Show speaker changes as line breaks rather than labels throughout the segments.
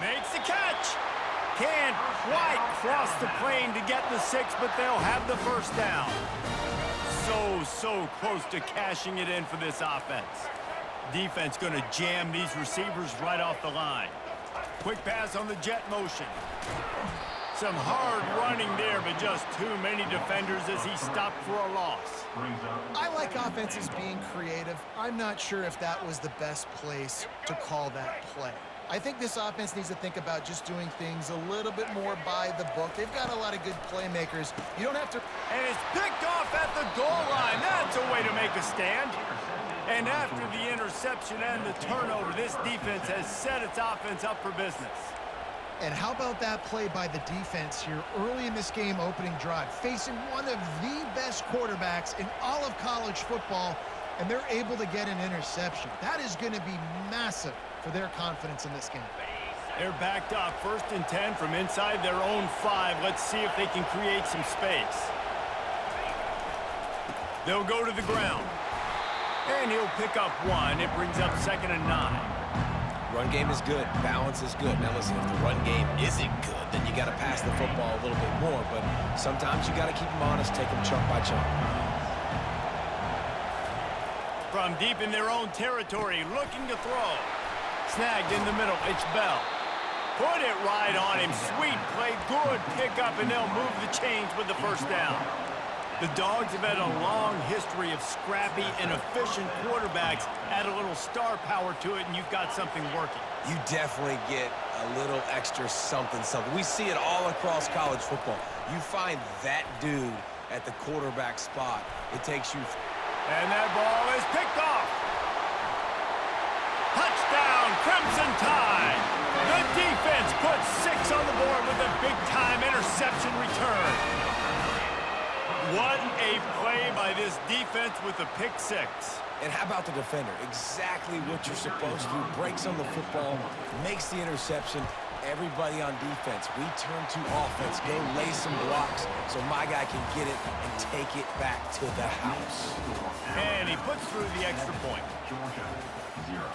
Makes the catch. Can't quite cross the plane to get the 6, but they'll have the first down. So close to cashing it in for this offense. Defense going to jam these receivers right off the line. Quick pass on the jet motion. Some hard running there, but just too many defenders as he stopped for a loss.
I like offenses being creative. I'm not sure if that was the best place to call that play. I think this offense needs to think about just doing things a little bit more by the book. They've got a lot of good playmakers. You don't have to...
And it's picked off at the goal line. That's a way to make a stand. And after the interception and the turnover, this defense has set its offense up for business.
And how about that play by the defense here early in this game opening drive, facing one of the best quarterbacks in all of college football, and they're able to get an interception. That is going to be massive for their confidence in this game.
They're backed up 1st and 10 from inside their own 5. Let's see if they can create some space. They'll go to the ground. And he'll pick up 1. It brings up 2nd and 9.
Run game is good. Balance is good. Now listen, if the run game isn't good, then you got to pass the football a little bit more. But sometimes you got to keep them honest, take them chunk by chunk.
From deep in their own territory, looking to throw. Snagged in the middle, it's Bell. Put it right on him. Sweet play, good pickup, and they'll move the chains with the first down. The Dogs have had a long history of scrappy and efficient quarterbacks. Add a little star power to it, and you've got something working.
You definitely get a little extra something. We see it all across college football. You find that dude at the quarterback spot. It takes you...
And that ball is picked off. Touchdown, Crimson Tide. The defense puts 6 on the board with a big-time interception return. What a play by this defense with a pick 6.
And how about the defender? Exactly what you're supposed to. Breaks on the football, makes the interception. Everybody on defense, we turn to offense. Go lay some blocks so my guy can get it and take it back to the house.
And he puts through the extra point.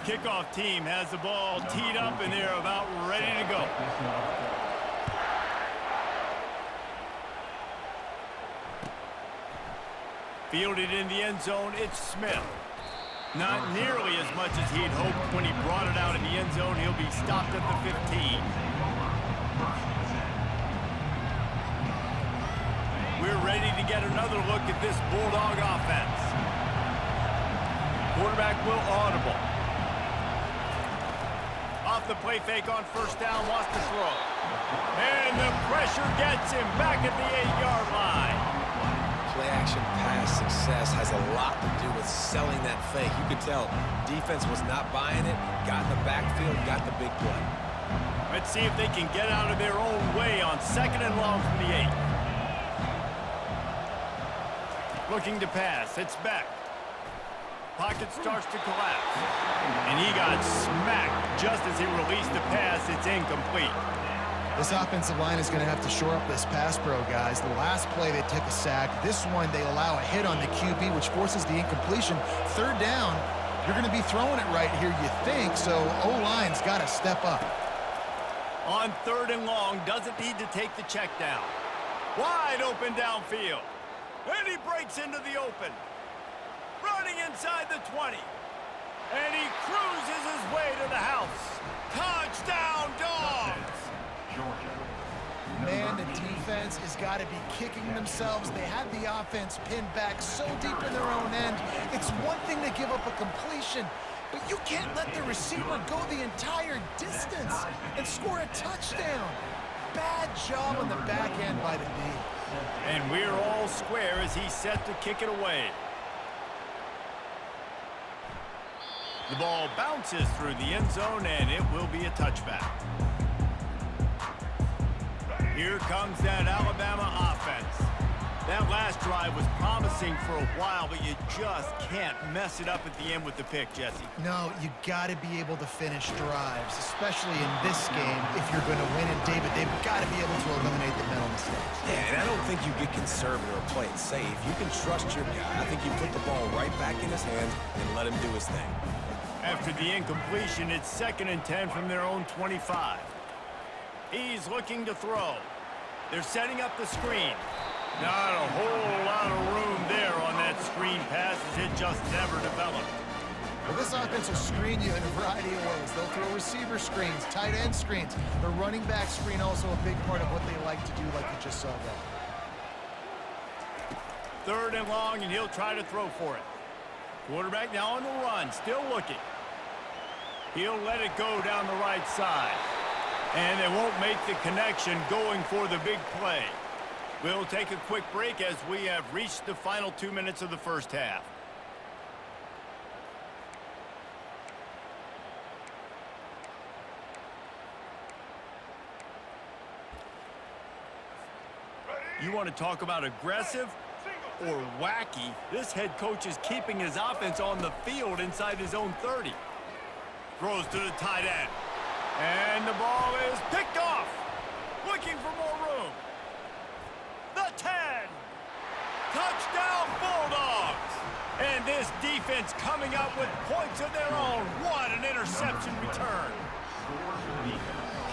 Kickoff team has the ball teed up, and they're about ready to go. Fielded in the end zone, it's Smith. Not nearly as much as he'd hoped when he brought it out in the end zone. He'll be stopped at the 15. We're ready to get another look at this Bulldog offense. Quarterback will audible. Off the play fake on first down, wants to throw. And the pressure gets him back at the 8-yard line.
Play-action pass success has a lot to do with selling that fake. You could tell defense was not buying it, got in the backfield, got the big play.
Let's see if they can get out of their own way on 2nd and long from the 8. Looking to pass, it's Beck. Pocket starts to collapse. And he got smacked just as he released the pass. It's incomplete.
This offensive line is going to have to shore up this pass pro, guys. The last play, they took a sack. This one, they allow a hit on the QB, which forces the incompletion. 3rd down, you're going to be throwing it right here, you think, so O-line's got to step up.
On 3rd and long, doesn't need to take the check down. Wide open downfield. And he breaks into the open. Running inside the 20. And he cruises his way to the house. Touchdown, Dogs!
Man, the defense has got to be kicking themselves. They had the offense pinned back so deep in their own end. It's one thing to give up a completion, but you can't let the receiver go the entire distance and score a touchdown. Bad job on the back end by the D.
And we're all square as he's set to kick it away. The ball bounces through the end zone, and it will be a touchback. Here comes that Alabama offense. That last drive was promising for a while, but you just can't mess it up at the end with the pick, Jesse.
No, you got to be able to finish drives, especially in this game. If you're going to win it, David, they've got to be able to eliminate the mental mistakes.
Yeah, and I don't think you get conservative or play it safe. You can trust your guy. I think you put the ball right back in his hands and let him do his thing.
After the incompletion, it's 2nd and 10 from their own 25. He's looking to throw. They're setting up the screen. Not a whole lot of room there on that screen pass as it just never developed.
Well, this offense will screen you in a variety of ways. They'll throw receiver screens, tight end screens. The running back screen also a big part of what they like to do, like you just saw there.
3rd and long, and he'll try to throw for it. Quarterback now on the run, still looking. He'll let it go down the right side. And they won't make the connection going for the big play. We'll take a quick break as we have reached the final 2 minutes of the first half. You want to talk about aggressive or wacky? This head coach is keeping his offense on the field inside his own 30. Throws to the tight end. And the ball is picked off. Looking for more room. The 10. Touchdown Bulldogs. And this defense coming up with points of their own. What an interception return.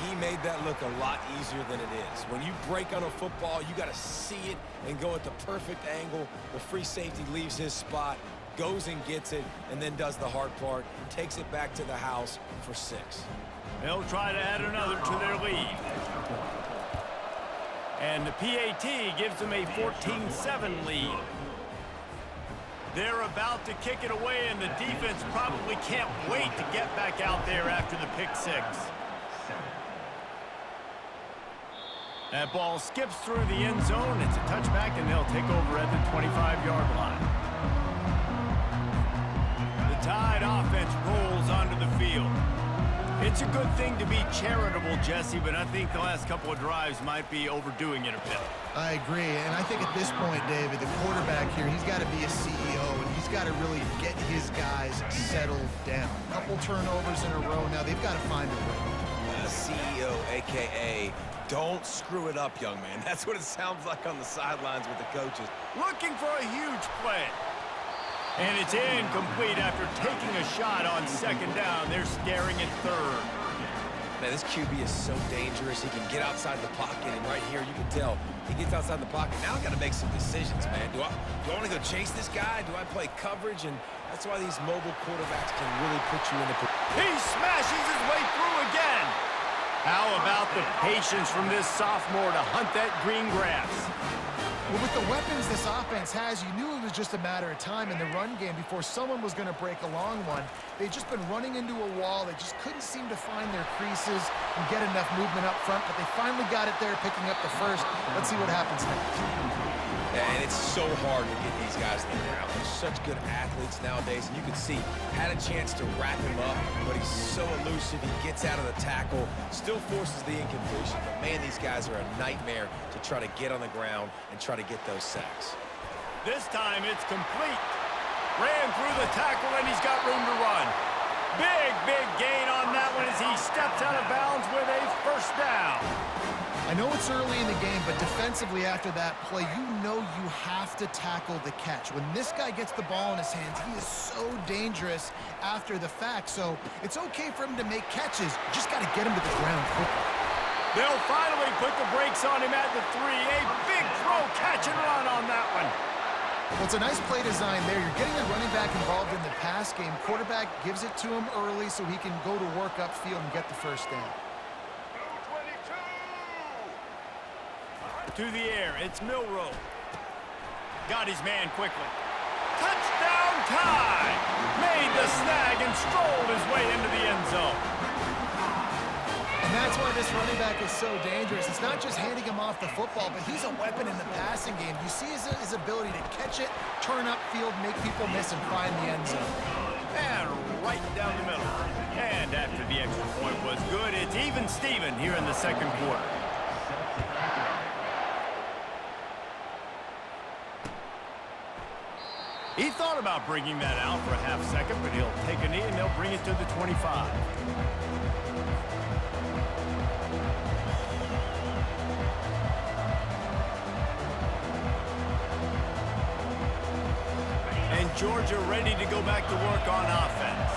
He made that look a lot easier than it is. When you break on a football, you got to see it and go at the perfect angle. The free safety leaves his spot, goes and gets it, and then does the hard part, takes it back to the house for 6.
They'll try to add another to their lead. And the PAT gives them a 14-7 lead. They're about to kick it away, and the defense probably can't wait to get back out there after the pick 6. That ball skips through the end zone. It's a touchback, and they'll take over at the 25-yard line. The Tide offense rolls onto the field. It's a good thing to be charitable, Jesse, but I think the last couple of drives might be overdoing it a bit.
I agree, and I think at this point, David, the quarterback here, he's got to be a CEO, and he's got to really get his guys settled down. A couple turnovers in a row now. They've got to find a way.
CEO, a.k.a. don't screw it up, young man. That's what it sounds like on the sidelines with the coaches.
Looking for a huge play. And it's incomplete after taking a shot on 2nd down. They're staring at 3rd.
Man, this QB is so dangerous. He can get outside the pocket, and right here you can tell he gets outside the pocket. Now I got to make some decisions, man. Do I want to go chase this guy? Do I play coverage? And that's why these mobile quarterbacks can really put you in a...
He smashes his way through again. How about the patience from this sophomore to hunt that green grass?
Well, with the weapons this offense has, you knew it was just a matter of time in the run game before someone was going to break a long one. They'd just been running into a wall. They just couldn't seem to find their creases and get enough movement up front, but they finally got it there, picking up the first. Let's see what happens next.
And it's so hard to get these guys in the ground. They're such good athletes nowadays, and you can see, had a chance to wrap him up, but he's so elusive. He gets out of the tackle, still forces the incompletion. But, man, these guys are a nightmare to try to get on the ground and try to get those sacks.
This time it's complete. Ran through the tackle, and he's got room to run. Big gain on that one as he steps out of bounds with a 1st down.
I know it's early in the game, but defensively after that play, you know you have to tackle the catch. When this guy gets the ball in his hands, he is so dangerous after the fact. So it's okay for him to make catches. You just got to get him to the ground quickly.
They'll finally put the brakes on him at the 3. A big throw, catch and run on that one.
Well, it's a nice play design there. You're getting the running back involved in the pass game. Quarterback gives it to him early so he can go to work upfield and get the 1st down.
To the air, it's Milroe. Got his man quickly. Touchdown Tide! Made the snag and strolled his way into the end zone.
And that's why this running back is so dangerous. It's not just handing him off the football, but he's a weapon in the passing game. You see his ability to catch it, turn upfield, make people miss, and find the end zone.
And right down the middle. And after the extra point was good, it's even Steven here in the 2nd quarter. He thought about bringing that out for a half second, but he'll take a knee and they'll bring it to the 25. And Georgia ready to go back to work on offense.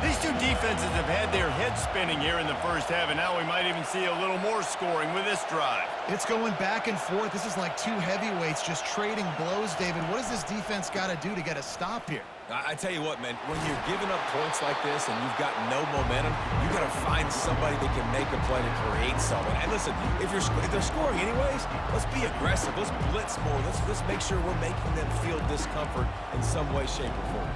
These two defenses have had their heads spinning here in the first half, and now we might even see a little more scoring with this drive.
It's going back and forth. This is like two heavyweights just trading blows, David. What does this defense got to do to get a stop here?
I tell you what, man, when you're giving up points like this and you've got no momentum, you got to find somebody that can make a play to create something. And listen, if they're scoring anyways, let's be aggressive. Let's blitz more. Let's make sure we're making them feel discomfort in some way, shape, or form.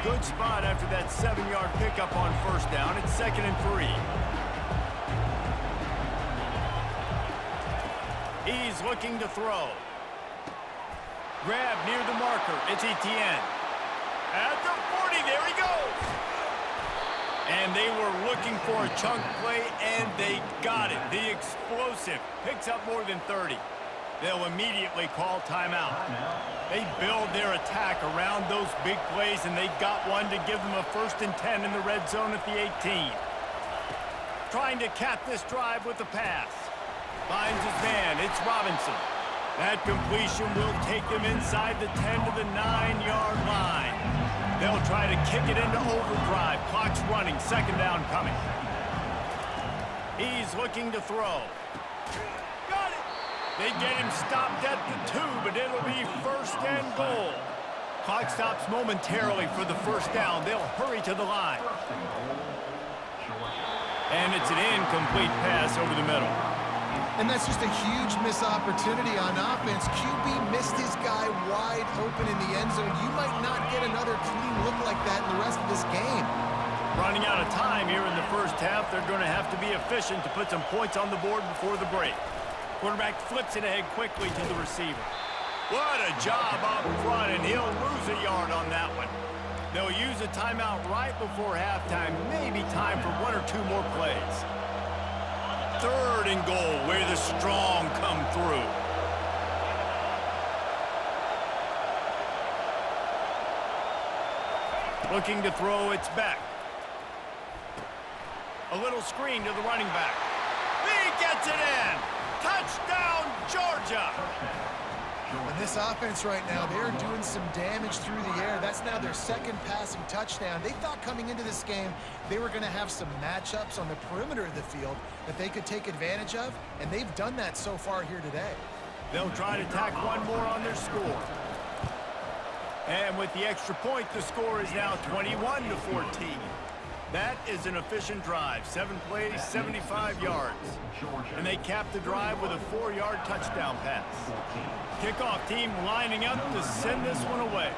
Good spot after that 7-yard pickup on first down. It's 2nd and 3. He's looking to throw. Grab near the marker. It's Etienne. At the 40, there he goes. And they were looking for a chunk play, and they got it. The explosive picks up more than 30. They'll immediately call timeout. They build their attack around those big plays, and they got one to give them a 1st and 10 in the red zone at the 18. Trying to cap this drive with the pass. Finds his man. It's Robinson. That completion will take them inside the 10 to the 9-yard line. They'll try to kick it into overdrive. Clock's running. 2nd down coming. He's looking to throw. Got it. They get him stopped at the 2, but it'll be 1st and goal. Clock stops momentarily for the 1st down. They'll hurry to the line. And it's an incomplete pass over the middle.
And that's just a huge missed opportunity on offense. QB missed his guy wide open in the end zone. You might not get another clean look like that in the rest of this game.
Running out of time here in the first half. They're going to have to be efficient to put some points on the board before the break. Quarterback flips it ahead quickly to the receiver. What a job up front, and he'll lose a yard on that one. They'll use a timeout right before halftime. Maybe time for 1 or 2 more plays. 3rd and goal, where the strong come through. Looking to throw, it's back. A little screen to the running back. He gets it in. Touchdown, Georgia.
And this offense right now, they're doing some damage through the air. That's now their 2nd passing touchdown. They thought coming into this game they were going to have some matchups on the perimeter of the field that they could take advantage of, and they've done that so far here today.
They'll try to tack one more on their score. And with the extra point, the score is now 21-14. That is an efficient drive. 7 plays, 75 yards. And they cap the drive with a 4-yard touchdown pass. Kickoff team lining up to send this one away.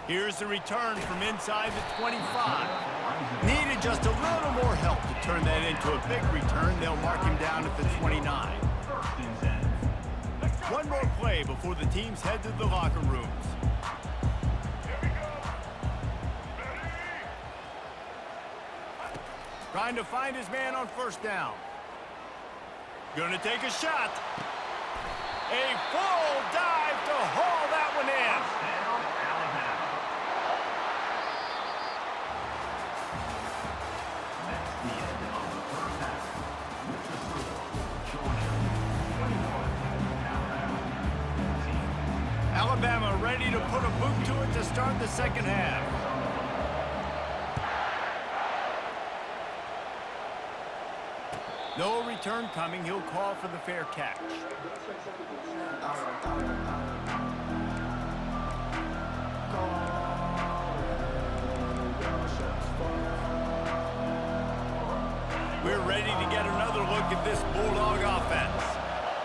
Here's the return from inside the 25. Needed just a little more help to turn that into a big return. They'll mark him down at the 29. One more play before the teams head to the locker rooms. Trying to find his man on 1st down. Gonna take a shot. A full dive to haul that one in. Alabama ready to put a boot to it to start the 2nd half. No return coming. He'll call for the fair catch. We're ready to get another look at this Bulldog offense.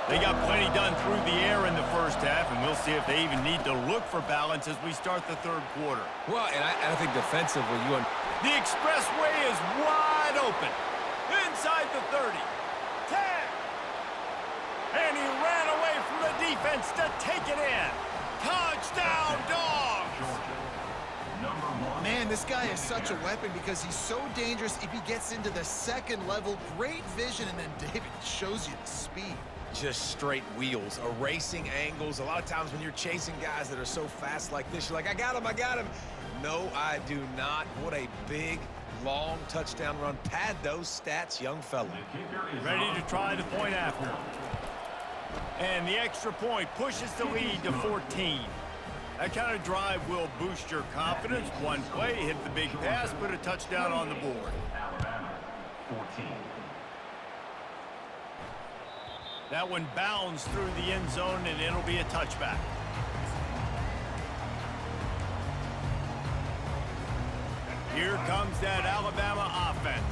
They got plenty done through the air in the first half, and we'll see if they even need to look for balance as we start the 3rd quarter.
Well, and I think defensively,
The expressway is wide open. Inside the 30. 10. And he ran away from the defense to take it in. Touchdown, Dogs!
Man, this guy is such a weapon because he's so dangerous if he gets into the 2nd level. Great vision, and then David shows you the speed.
just straight wheels, erasing angles. A lot of times when you're chasing guys that are so fast like this, you're like, I got him. No, I do not. What a big, Long touchdown run. Pad those stats, young fella.
Ready to try the point after. And the extra point pushes the lead to 14. That kind of drive will boost your confidence. One play, hit the big pass, put a touchdown on the board.
Alabama, 14.
That one bounds through the end zone, and it'll be a touchback. Here comes that Alabama offense.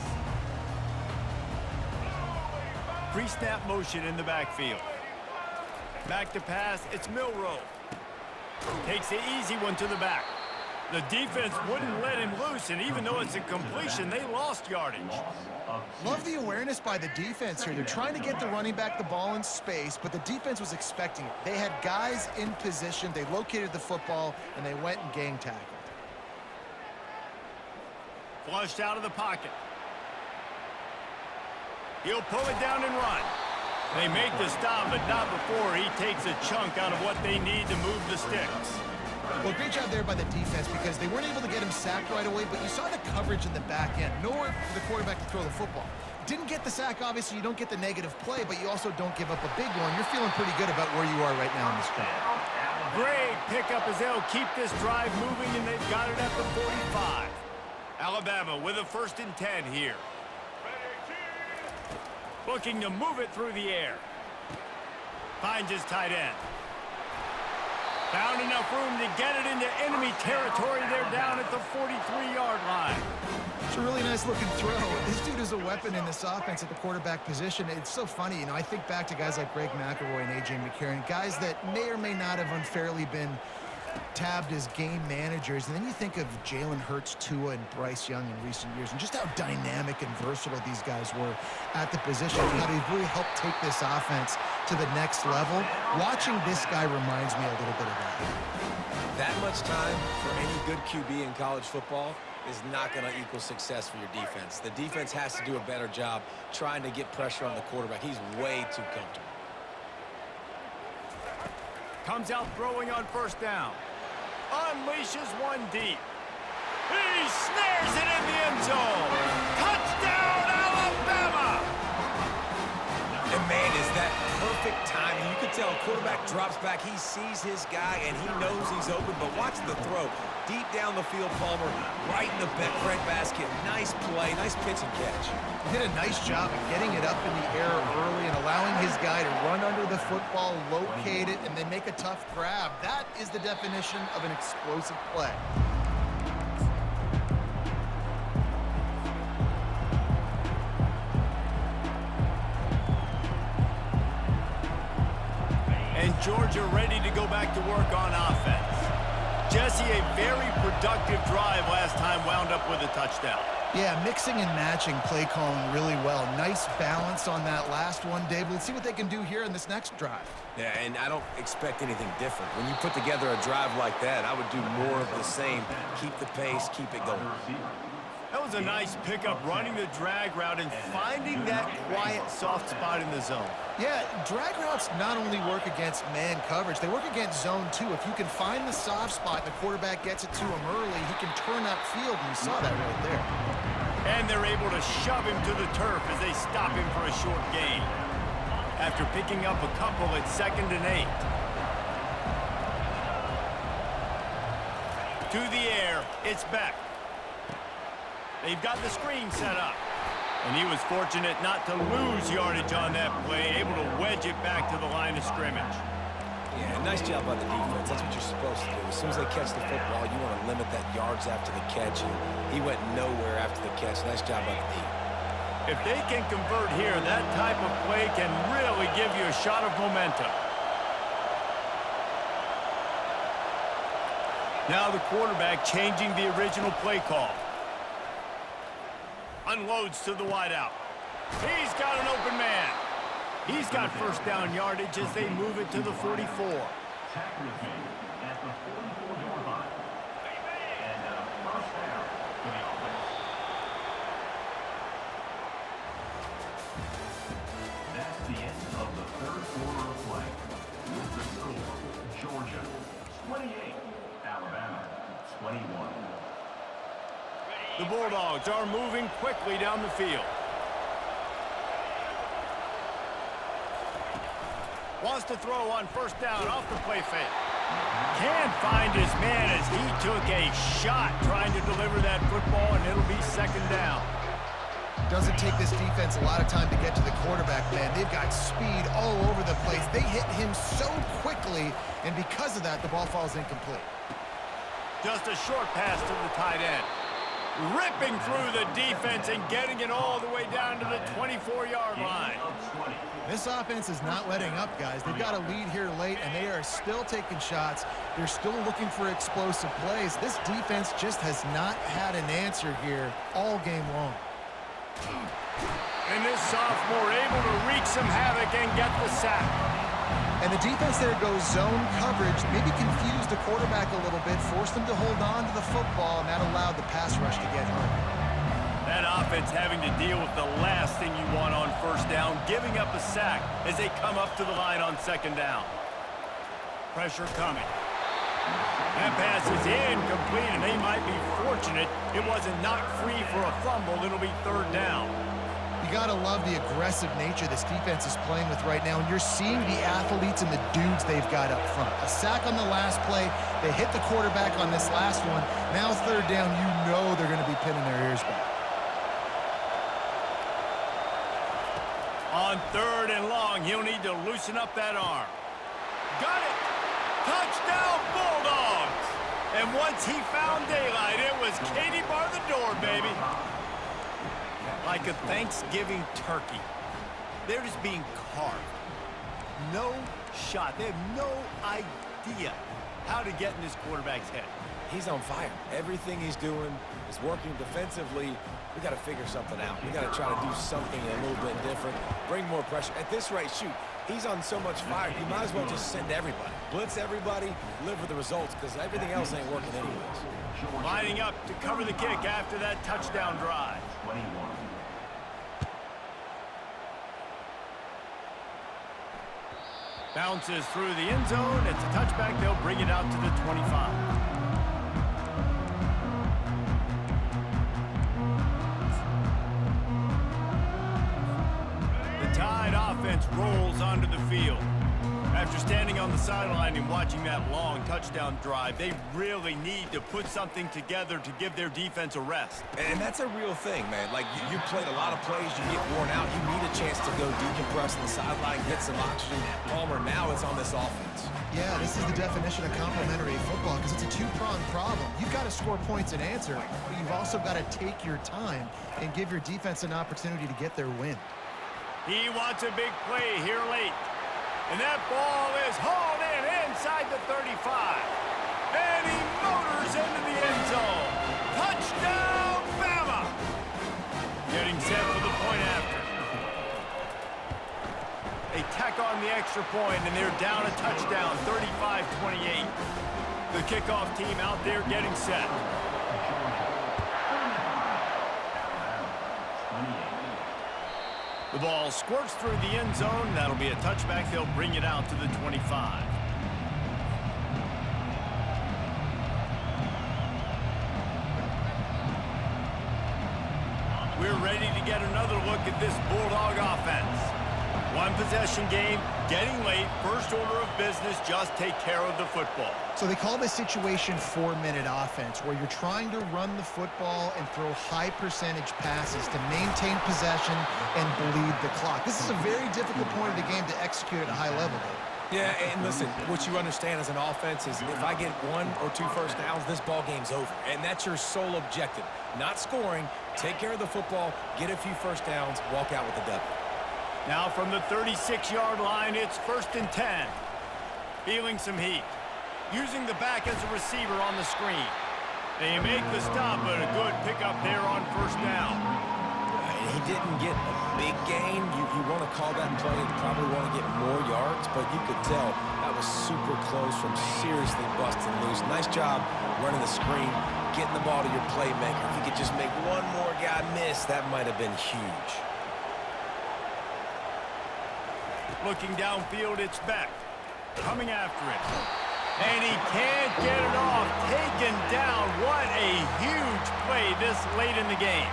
Pre-snap motion in the backfield. Back to pass, it's Milroe. Takes the easy one to the back. The defense wouldn't let him loose, and even though it's a completion, they lost yardage.
Love the awareness by the defense here. They're trying to get the running back the ball in space, but the defense was expecting it. They had guys in position, they located the football, and they went and gang tackled.
Flushed out of the pocket. He'll pull it down and run. They make the stop, but not before he takes a chunk out of what they need to move the sticks.
Well, great job there by the defense because they weren't able to get him sacked right away, but you saw the coverage in the back end. Nowhere for the quarterback to throw the football. Didn't get the sack, obviously. You don't get the negative play, but you also don't give up a big one. You're feeling pretty good about where you are right now in this game.
Great pickup as they'll keep this drive moving, and they've got it at the 45. Alabama with a 1st and 10 here. Looking to move it through the air. Finds his tight end. Found enough room to get it into enemy territory. They're down at the 43-yard line.
It's a really nice looking throw. This dude is a weapon in this offense at the quarterback position. It's so funny, you know, I think back to guys like Greg McElroy and A.J. McCarron, guys that may or may not have unfairly been tabbed as game managers, and then you think of Jalen Hurts, Tua, and Bryce Young in recent years, and just how dynamic and versatile these guys were at the position, and how they've really helped take this offense to the next level. Watching this guy reminds me a little bit of that.
That much time for any good QB in college football is not going to equal success for your defense. The defense has to do a better job trying to get pressure on the quarterback. He's way too comfortable.
Comes out throwing on 1st down. Unleashes one deep. He snares it in the end zone. Touchdown, Alabama!
And man, is that perfect timing. You can tell a quarterback drops back. He sees his guy, and he knows he's open. But watch the throw. Deep down the field, Palmer, right in the bread basket. Nice play, nice pitch and catch.
He did a nice job of getting it up in the air early and allowing his guy to run under the football, locate it, and then make a tough grab. That is the definition of an explosive play.
And Georgia ready to go back to work on offense. Jesse, a very productive drive last time, wound up with a touchdown.
Yeah, mixing and matching play calling really well. Nice balance on that last one, Dave. Let's see what they can do here in this next drive.
Yeah, and I don't expect anything different. When you put together a drive like that, I would do more of the same. Keep the pace, keep it going.
That was a nice pickup, running the drag route and finding that quiet, soft spot in the zone.
Yeah, drag routes not only work against man coverage, they work against zone too. If you can find the soft spot and the quarterback gets it to him early, he can turn upfield, and you saw that right there.
And they're able to shove him to the turf as they stop him for a short gain. After picking up a couple at 2nd and 8. To the air, it's Beck. They've got the screen set up. And he was fortunate not to lose yardage on that play, able to wedge it back to the line of scrimmage.
Yeah, nice job by the defense. That's what you're supposed to do. As soon as they catch the football, you want to limit that yards after the catch. And he went nowhere after the catch. Nice job by the D.
If they can convert here, that type of play can really give you a shot of momentum. Now the quarterback changing the original play call. Unloads to the wideout. He's got an open man. He's got 1st down yardage as they move it to the 44.
Tackle is made at the 44-yard line. And 1st down for the offense. That's the end of the 3rd quarter of play. With the score, Georgia 28, Alabama 21.
The Bulldogs are moving quickly down the field. Wants to throw on first down off the play fake. Can't find his man as he took a shot trying to deliver that football, and it'll be second down.
Doesn't take this defense a lot of time to get to the quarterback, man. They've got speed all over the place. They hit him so quickly, and because of that, the ball falls incomplete.
Just a short pass to the tight end. Ripping through the defense and getting it all the way down to the 24-yard line.
This offense is not letting up, guys. They've got a lead here late, and they are still taking shots. They're still looking for explosive plays. This defense just has not had an answer here all game long.
And this sophomore able to wreak some havoc and get the sack.
And the defense there goes zone coverage, maybe confused the quarterback a little bit, forced him to hold on to the football, and that allowed the pass rush to get home.
That offense having to deal with the last thing you want on first down, giving up a sack as they come up to the line on second down. Pressure coming. That pass is incomplete, and they might be fortunate it wasn't knocked free for a fumble. It'll be third down.
You got to love the aggressive nature this defense is playing with right now, and you're seeing the athletes and the dudes they've got up front. A sack on the last play. They hit the quarterback on this last one. Now third down, you know they're going to be pinning their ears back.
On third and long, he'll need to loosen up that arm. Got it! Touchdown, Bulldogs! And once he found daylight, it was Katie bar the door, baby. Like a Thanksgiving turkey. They're just being carved. No shot. They have no idea how to get in this quarterback's head.
He's on fire. Everything he's doing is working defensively. We got to figure something out. We got to try to do something a little bit different, bring more pressure. At this rate, shoot, he's on so much fire, you might as well just send everybody. Blitz everybody, live with the results, because everything else ain't working anyways.
Lining up to cover the kick after that touchdown drive.
21.
Bounces through the end zone. It's a touchback. They'll bring it out to the 25. The Tide offense rolls onto the field. After standing on the sideline and watching that long touchdown drive, they really need to put something together to give their defense a rest.
And that's a real thing, man. Like, you played a lot of plays, you get worn out, you need a chance to go decompress on the sideline, get some oxygen. Palmer, now it's on this offense.
Yeah, this is the definition of complementary football because it's a two-pronged problem. You've got to score points and answer, but you've also got to take your time and give your defense an opportunity to get their win.
He wants a big play here late. And that ball is hauled in inside the 35. And he motors into the end zone. Touchdown, Bama! Getting set for the point after. They tack on the extra point, and they're down a touchdown, 35-28. The kickoff team out there getting set. The ball squirts through the end zone. That'll be a touchback. They'll bring it out to the 25. We're ready to get another look at this Bulldog offense. One possession game, getting late, first order of business, just take care of the football.
So they call this situation 4-minute offense, where you're trying to run the football and throw high percentage passes to maintain possession and bleed the clock. This is a very difficult point of the game to execute at a high level, Dave.
Yeah, and listen, what you understand as an offense is if I get 1 or 2 first downs, this ball game's over. And that's your sole objective. Not scoring, take care of the football, get a few first downs, walk out with a W.
Now from the 36-yard line, it's 1st and 10. Feeling some heat. Using the back as a receiver on the screen. They make the stop, but a good pickup there on first down.
He didn't get a big gain. You want to call that play and probably want to get more yards, but you could tell that was super close from seriously busting loose. Nice job running the screen, getting the ball to your playmaker. If you could just make one more guy miss, that might have been huge.
Looking downfield, it's Beck. Coming after it. And he can't get it off. Taken down. What a huge play this late in the game.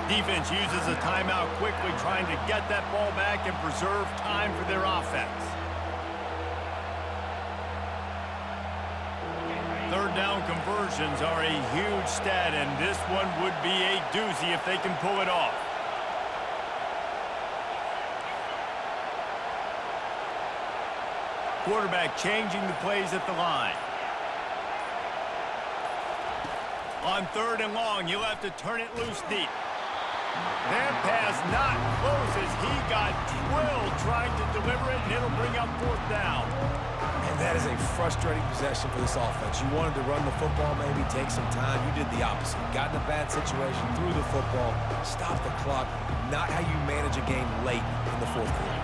Defense uses a timeout quickly, trying to get that ball back and preserve time for their offense. Third down conversions are a huge stat, and this one would be a doozy if they can pull it off. Quarterback changing the plays at the line. On 3rd and long, you'll have to turn it loose deep. That pass not close as he got drilled trying to deliver it, and it'll bring up 4th down.
And that is a frustrating possession for this offense. You wanted to run the football, maybe take some time. You did the opposite. Got in a bad situation, threw the football, stopped the clock. Not how you manage a game late in the 4th quarter.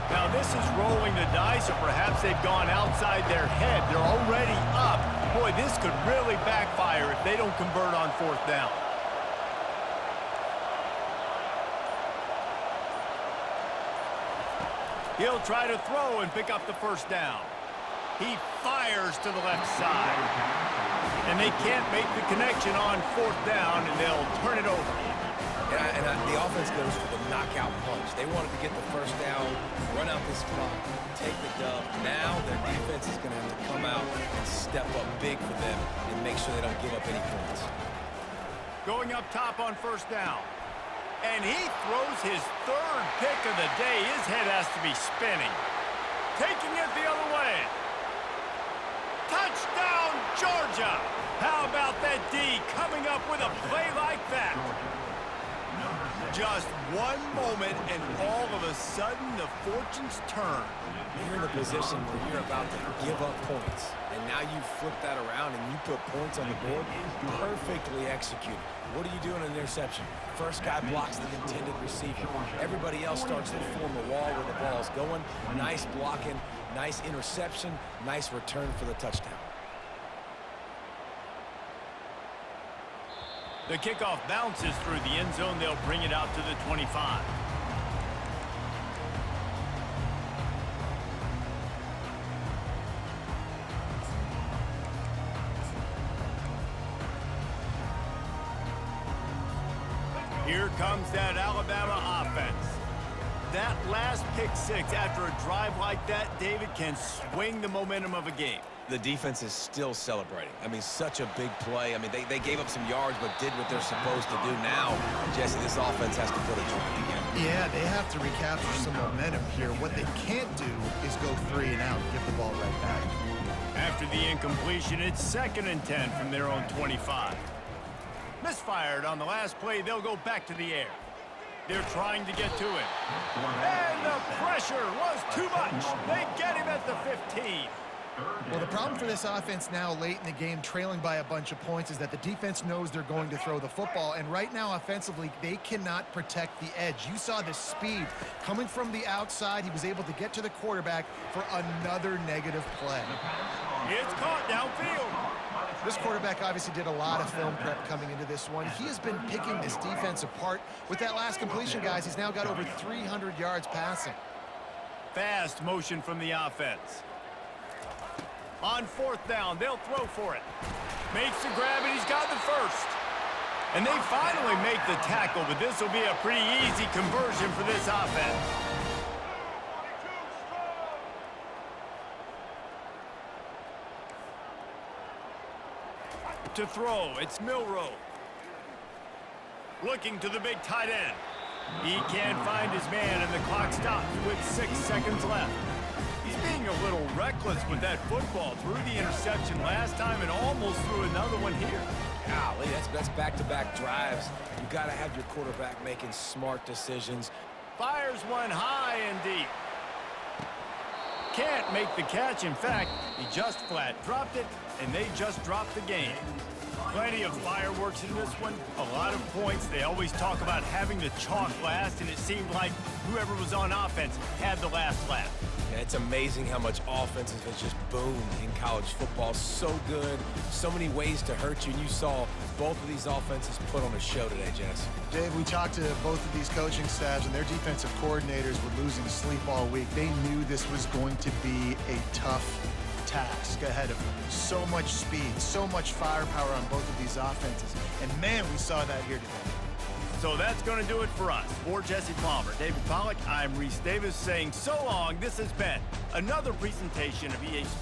Now this is rolling the dice, or perhaps they've gone outside their head. They're already up. Boy, this could really backfire if they don't convert on 4th down. He'll try to throw and pick up the 1st down. He fires to the left side. And they can't make the connection on 4th down, and they'll turn it over.
The offense goes for the knockout punch. They wanted to get the 1st down, run out this clock, take the dub. Now their defense is going to have to come out and step up big for them and make sure they don't give up any points.
Going up top on 1st down. And he throws his 3rd pick of the day. His head has to be spinning. Taking it the other way. Touchdown, Georgia! How about that D coming up with a play like that? Just one moment, and all of a sudden, the fortunes turn.
You're in a position where you're about to give up points, and now you flip that around and you put points on the board. Perfectly executed. What do you do in an interception? First guy blocks the intended receiver. Everybody else starts to form a wall where the ball's going. Nice blocking, nice interception, nice return for the touchdown.
The kickoff bounces through the end zone. They'll bring it out to the 25. Here comes that Alabama offense. That last pick 6 after a drive like that, David, can swing the momentum of a game.
The defense is still celebrating. I mean, such a big play. I mean, they gave up some yards but did what they're supposed to do. Now, Jesse, this offense has to put a drive together.
Yeah, they have to recapture some momentum here. What they can't do is go 3 and out and give the ball right back.
After the incompletion, it's 2nd and 10 from their own 25. Misfired on the last play. They'll go back to the air. They're trying to get to it. And the pressure was too much. They get him at the 15.
Well, the problem for this offense now late in the game, trailing by a bunch of points, is that the defense knows they're going to throw the football. And right now, offensively, they cannot protect the edge. You saw the speed coming from the outside. He was able to get to the quarterback for another negative play.
It's caught downfield.
This quarterback obviously did a lot of film prep coming into this one. He has been picking this defense apart. With that last completion, guys, he's now got over 300 yards passing.
Fast motion from the offense. On 4th down, they'll throw for it. Makes the grab, and he's got the 1st. And they finally make the tackle, but this will be a pretty easy conversion for this offense. To throw, it's Milroe. Looking to the big tight end. He can't find his man, and the clock stops with 6 seconds left. He's being a little reckless with that football. Threw the interception last time and almost threw another one here.
Golly, that's back-to-back drives. You got to have your quarterback making smart decisions.
Fires one high and deep. Can't make the catch. In fact, he just flat dropped it, and they just dropped the game. Plenty of fireworks in this one, a lot of points. They always talk about having the chalk last, and it seemed like whoever was on offense had the last laugh.
Yeah, it's amazing how much offenses have just boomed in college football. So good, so many ways to hurt you, and you saw both of these offenses put on a show today, Jess.
Dave, we talked to both of these coaching staffs, and their defensive coordinators were losing sleep all week. They knew this was going to be a tough task ahead of them. So much speed, so much firepower on both of these offenses. And man, we saw that here today.
So that's going to do it for us. For Jesse Palmer, David Pollack, I'm Reese Davis saying so long. This has been another presentation of EA Sports.